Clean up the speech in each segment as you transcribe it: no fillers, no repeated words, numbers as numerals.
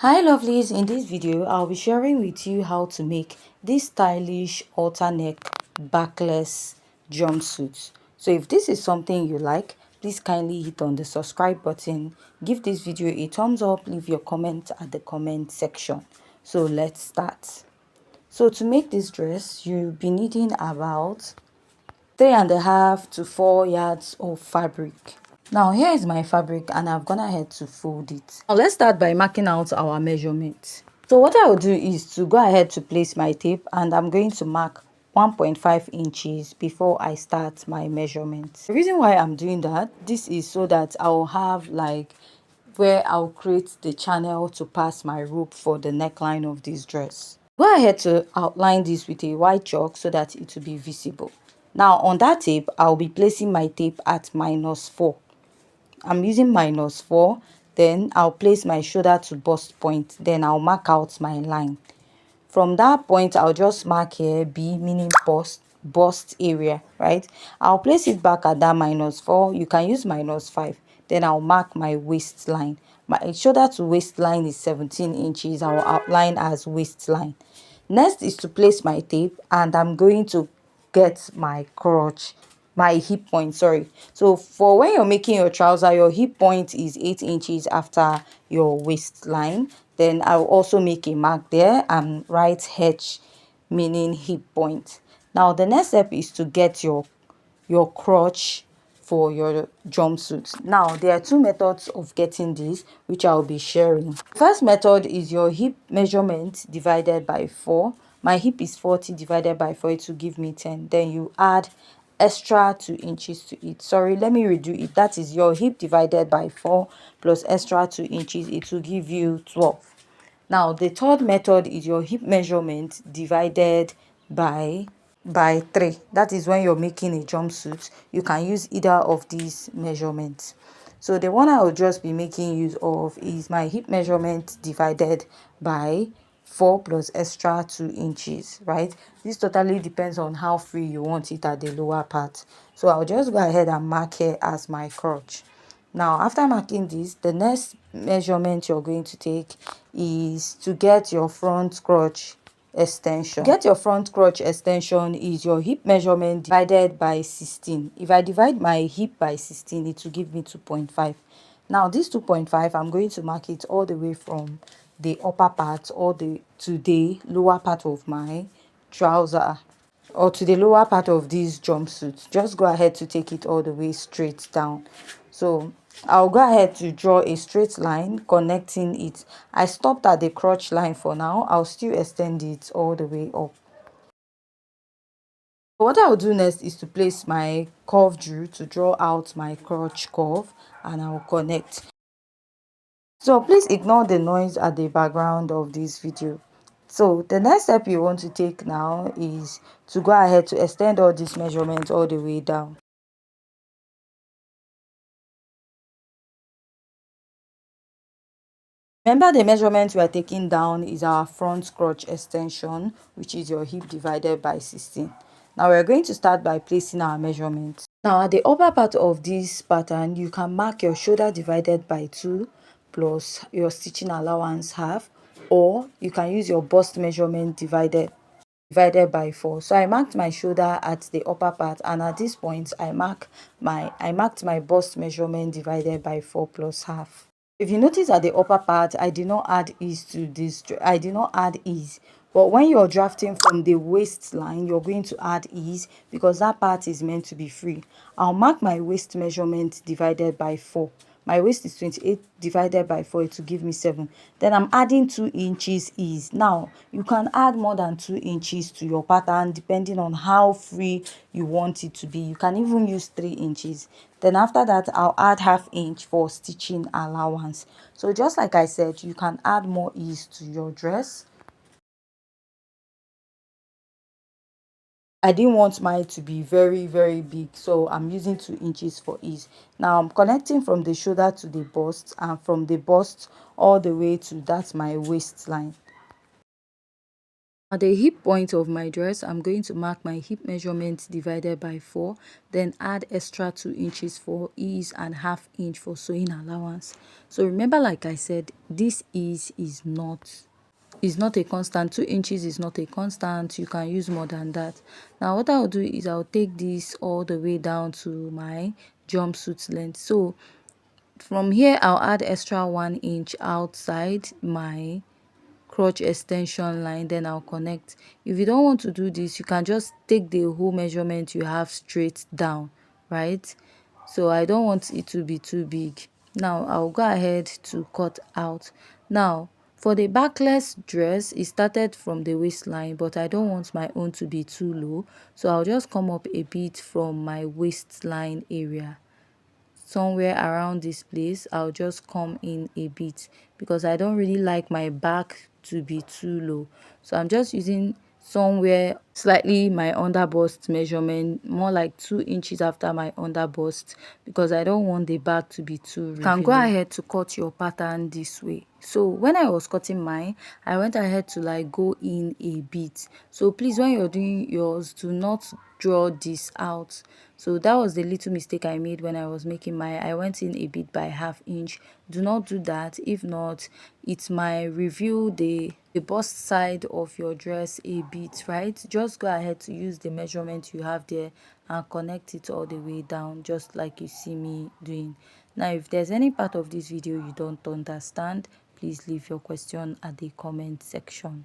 Hi lovelies, in this video I'll be sharing with you how to make this stylish halter neck backless jumpsuit. So if this is something you like, please kindly hit on the subscribe button, give this video a thumbs up, leave your comment at the comment section. So let's start. So to make this dress, you'll be needing about 3.5 to 4 yards of fabric. Now here is my fabric and I've gone ahead to fold it. Now let's start by marking out our measurements. So what I will do is to go ahead to place my tape and I'm going to mark 1.5 inches before I start my measurements. The reason why I'm doing that, this is so that I'll have like where I'll create the channel to pass my rope for the neckline of this dress. Go ahead to outline this with a white chalk so that it will be visible. Now on that tape, I'll be placing my tape at -4. I'm using -4, then I'll place my shoulder to bust point, then I'll mark out my line. From that point, I'll just mark here B, meaning bust area, right? I'll place it back at that -4. You can use -5. Then I'll mark my waistline. My shoulder to waistline is 17 inches. I'll outline as waistline. Next is to place my tape and I'm going to get my crotch, my hip point, sorry. So for when you're making your trouser, your hip point is 8 inches after your waistline. Then I'll also make a mark there and write H, meaning hip point. Now the next step is to get your crotch for your jumpsuit. Now there are two methods of getting this which I'll be sharing. First method is your hip measurement divided by 4. My hip is 40 divided by 4, it will give me 10. Then you add extra 2 inches to it. Sorry, let me redo it. That is your hip divided by 4 plus extra 2 inches, it will give you 12. Now the third method is your hip measurement divided by 3. That is when you're making a jumpsuit, you can use either of these measurements. So the one I will just be making use of is my hip measurement divided by 4 plus extra 2 inches, right? This totally depends on how free you want it at the lower part. So I'll just go ahead and mark here as my crotch. Now after marking this, the next measurement you're going to take is to get your front crotch extension. Get your front crotch extension is your hip measurement divided by 16. If I divide my hip by 16, it will give me 2.5. Now this 2.5, I'm going to mark it all the way from the upper part all the to the lower part of my trouser, or to the lower part of this jumpsuit. Just go ahead to take it all the way straight down. So I'll go ahead to draw a straight line connecting it. I stopped at the crotch line for now. I'll still extend it all the way up. What I'll do next is to place my curve drill to draw out my crotch curve and I'll connect. So please ignore the noise at the background of this video. So the next step you want to take now is to go ahead to extend all these measurements all the way down. Remember, the measurement we are taking down is our front crotch extension, which is your hip divided by 16. Now we're going to start by placing our measurements. Now at the upper part of this pattern, you can mark your shoulder divided by 2 plus your stitching allowance half, or you can use your bust measurement divided by 4. So I marked my shoulder at the upper part, and at this point I marked my bust measurement divided by 4 plus half. If you notice at the upper part, I did not add ease to this. I did not add ease. But when you're drafting from the waistline, you're going to add ease because that part is meant to be free. I'll mark my waist measurement divided by 4. My waist is 28 divided by 4, it will give me 7. Then I'm adding 2 inches ease. Now, you can add more than 2 inches to your pattern depending on how free you want it to be. You can even use 3 inches. Then after that, I'll add ½ inch for stitching allowance. So just like I said, you can add more ease to your dress. I didn't want mine to be very big, so I'm using 2 inches for ease. Now I'm connecting from the shoulder to the bust and from the bust all the way to that's my waistline. At the hip point of my dress, I'm going to mark my hip measurement divided by 4, then add extra 2 inches for ease and ½ inch for sewing allowance. So remember, like I said, this ease is not a constant. 2 inches is not a constant. You can use more than that. Now what I'll do is I'll take this all the way down to my jumpsuit length. So from here I'll add extra 1 inch outside my crotch extension line, then I'll connect. If you don't want to do this, you can just take the whole measurement you have straight down, right? So I don't want it to be too big. Now I'll go ahead to cut out. Now for the backless dress, it started from the waistline, but I don't want my own to be too low, so I'll just come up a bit from my waistline area. Somewhere around this place, I'll just come in a bit because I don't really like my back to be too low. So I'm just using somewhere slightly my under bust measurement, more like 2 inches after my under bust, because I don't want the back to be too revealing. You can go ahead to cut your pattern this way. So when I was cutting mine, I went ahead to like go in a bit. So please, when you're doing yours, do not draw this out. So that was the little mistake I made when I was making my, I went in a bit by ½ inch. Do not do that. If not, it might reveal the bust side of your dress a bit, right? Just go ahead to use the measurement you have there and connect it all the way down, just like you see me doing. Now if there's any part of this video you don't understand, please leave your question at the comment section.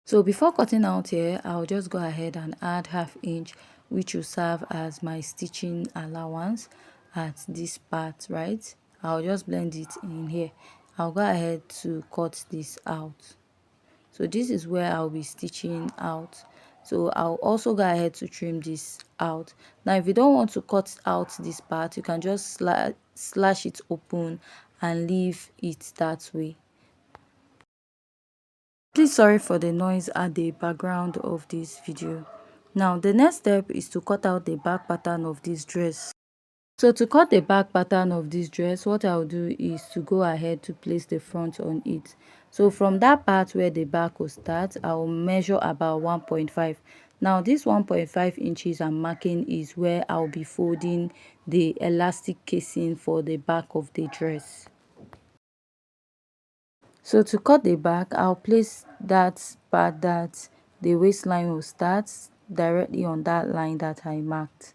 So before cutting out here, I'll just go ahead and add ½ inch, which will serve as my stitching allowance at this part, right? I'll just blend it in here. I'll go ahead to cut this out. So this is where I'll be stitching out. So I'll also go ahead to trim this out. Now if you don't want to cut out this part, you can just slash it open and leave it that way. Please sorry for the noise at the background of this video. Now the next step is to cut out the back pattern of this dress. So to cut the back pattern of this dress, what I'll do is to go ahead to place the front on it. So from that part where the back will start, I'll measure about 1.5. Now this 1.5 inches I'm marking is where I'll be folding the elastic casing for the back of the dress. So to cut the back, I'll place that part that the waistline will start directly on that line that I marked.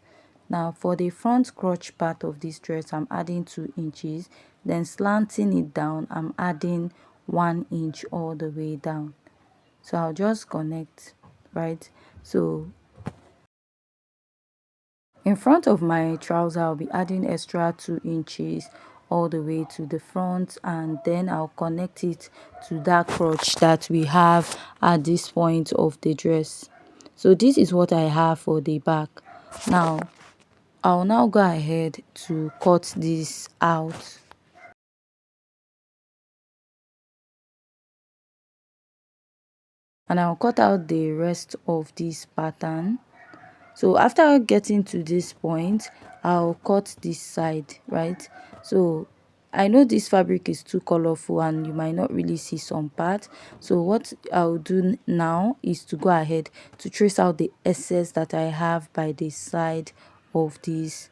Now for the front crotch part of this dress, I'm adding 2 inches, then slanting it down, I'm adding 1 inch all the way down. So I'll just connect, right? So in front of my trouser, I'll be adding extra 2 inches all the way to the front, and then I'll connect it to that crotch that we have at this point of the dress. So this is what I have for the back. Now I'll now go ahead to cut this out. And I'll cut out the rest of this pattern. So after getting to this point, I'll cut this side, right? So I know this fabric is too colorful and you might not really see some part. So what I'll do now is to go ahead to trace out the excess that I have by the side of this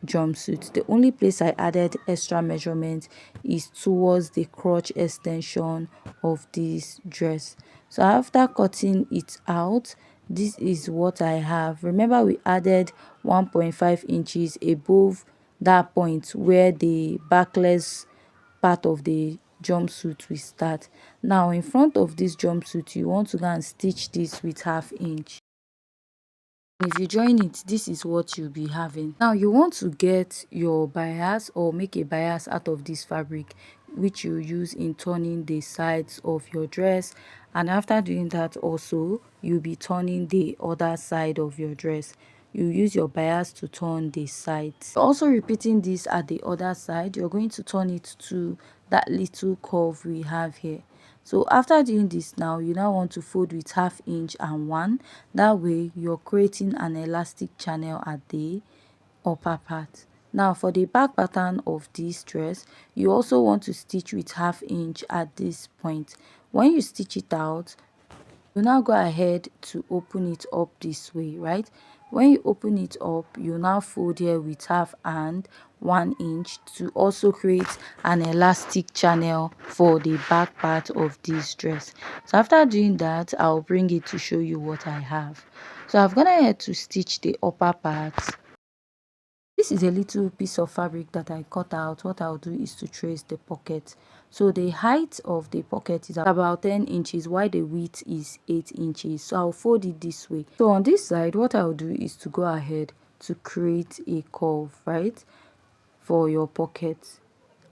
jumpsuit. The only place I added extra measurement is towards the crotch extension of this dress. So after cutting it out, this is what I have. Remember, we added 1.5 inches above that point where the backless part of the jumpsuit will start. Now in front of this jumpsuit, you want to go and stitch this with ½ inch. If you join it, this is what you'll be having. Now you want to get your bias or make a bias out of this fabric, which you use in turning the sides of your dress, and after doing that also you'll be turning the other side of your dress. You use your bias to turn the sides. Also repeating this at the other side, you're going to turn it to that little curve we have here. So after doing this, now you now want to fold with ½ inch and 1. That way you're creating an elastic channel at the upper part. Now for the back pattern of this dress, you also want to stitch with 1/2 inch at this point. When you stitch it out, you now go ahead to open it up this way, right? When you open it up, you now fold here with 1/2 and 1 inch to also create an elastic channel for the back part of this dress. So after doing that, I'll bring it to show you what I have. So I've gone ahead to stitch the upper part. This is a little piece of fabric that I cut out. What I'll do is to trace the pocket. So the height of the pocket is about 10 inches while the width is 8 inches. So I'll fold it this way. So on this side, what I'll do is to go ahead to create a curve, right, for your pocket.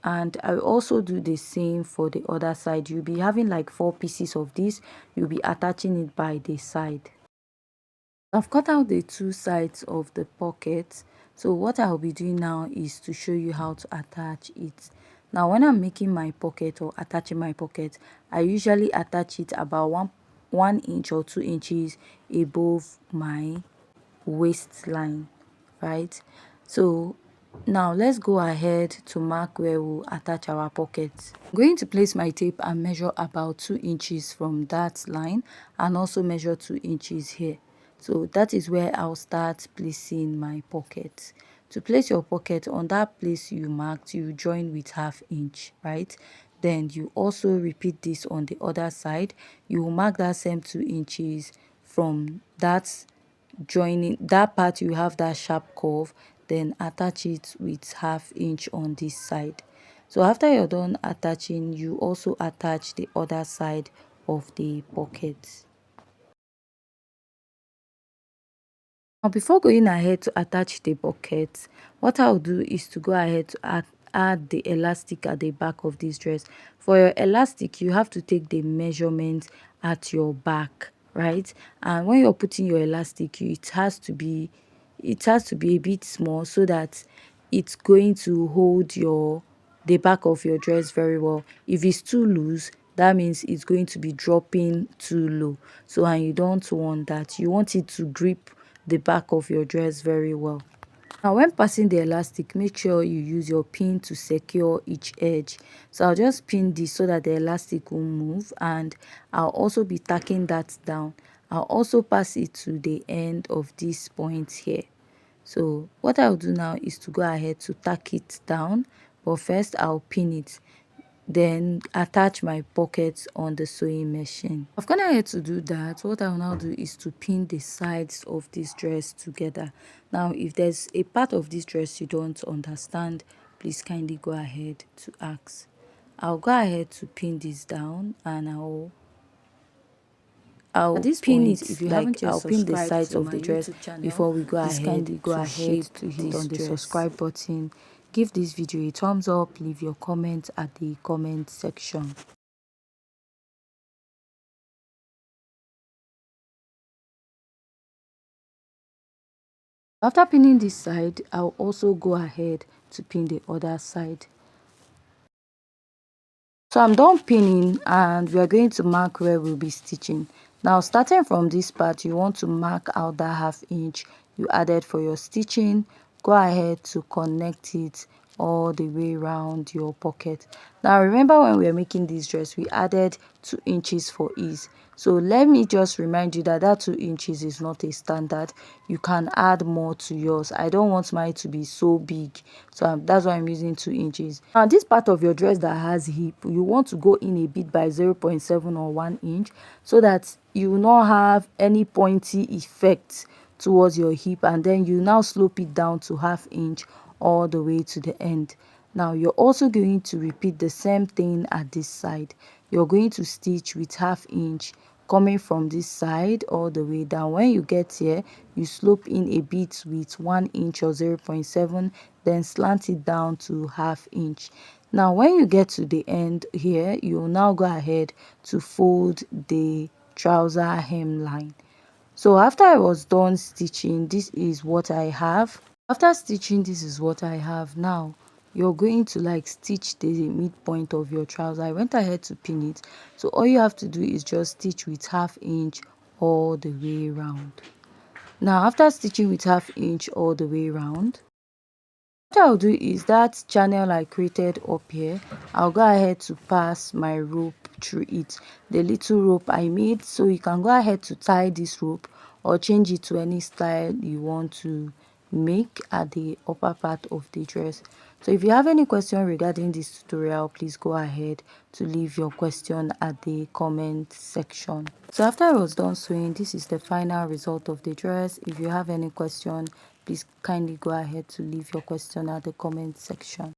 And I also do the same for the other side. You'll be having like 4 pieces of this. You'll be attaching it by the side. I've cut out the 2 sides of the pocket. So what I'll be doing now is to show you how to attach it. Now when I'm making my pocket or attaching my pocket, I usually attach it about 1 inch or 2 inches above my waistline, right? So now let's go ahead to mark where we'll attach our pocket. I'm going to place my tape and measure about 2 inches from that line, and also measure 2 inches here. So that is where I'll start placing my pocket. To place your pocket on that place you marked, you join with 1/2 inch, right? Then you also repeat this on the other side. You will mark that same 2 inches from that joining that part. You have that sharp curve, then attach it with 1/2 inch on this side. So after you're done attaching, you also attach the other side of the pocket. Now before going ahead to attach the pocket, what I'll do is to go ahead to add the elastic at the back of this dress. For your elastic, you have to take the measurement at your back, right? And when you're putting your elastic, it has to be a bit small so that it's going to hold the back of your dress very well. If it's too loose, that means it's going to be dropping too low. So, and you don't want that. You want it to grip the back of your dress very well. Now when passing the elastic, make sure you use your pin to secure each edge. So I'll just pin this so that the elastic will move, and I'll also be tacking that down. I'll also pass it to the end of this point here. So what I'll do now is to go ahead to tack it down, but first I'll pin it, then attach my pockets on the sewing machine. I've gone ahead to do that. What I'll now do is to pin the sides of this dress together. Now if there's a part of this dress you don't understand, please kindly go ahead to ask. I'll go ahead to pin this down, and I'll at this pin point, it if you haven't yet, I'll pin the sides of the dress before we go ahead to hit on the subscribe button. Give this video a thumbs up, leave your comment at the comment section. After pinning this side, I'll also go ahead to pin the other side. So I'm done pinning, and we are going to mark where we'll be stitching. Now starting from this part, you want to mark out that 1/2 inch you added for your stitching. Go ahead to connect it all the way around your pocket. Now remember, when we were making this dress, we added 2 inches for ease. So let me just remind you that that 2 inches is not a standard. You can add more to yours. I don't want mine to be so big, so that's why I'm using 2 inches. Now this part of your dress that has hip, you want to go in a bit by 0.7 or 1 inch, so that you will not have any pointy effect towards your hip, and then you now slope it down to 1/2 inch all the way to the end. Now you're also going to repeat the same thing at this side. You're going to stitch with 1/2 inch coming from this side all the way down. When you get here, you slope in a bit with 1 inch or 0.7, then slant it down to 1/2 inch. Now when you get to the end here, you'll now go ahead to fold the trouser hemline. So after I was done stitching, this is what I have. After stitching, this is what I have. Now you're going to like stitch the midpoint of your trouser. I went ahead to pin it, so all you have to do is just stitch with 1/2 inch all the way around. Now after stitching with 1/2 inch all the way around, What I'll do is that channel I created up here, I'll go ahead to pass my rope through it, the little rope I made. So you can go ahead to tie this rope or change it to any style you want to make at the upper part of the dress. So if you have any question regarding this tutorial, please go ahead to leave your question at the comment section. So after I was done sewing, this is the final result of the dress. If you have any question, please kindly go ahead to leave your question at the comment section.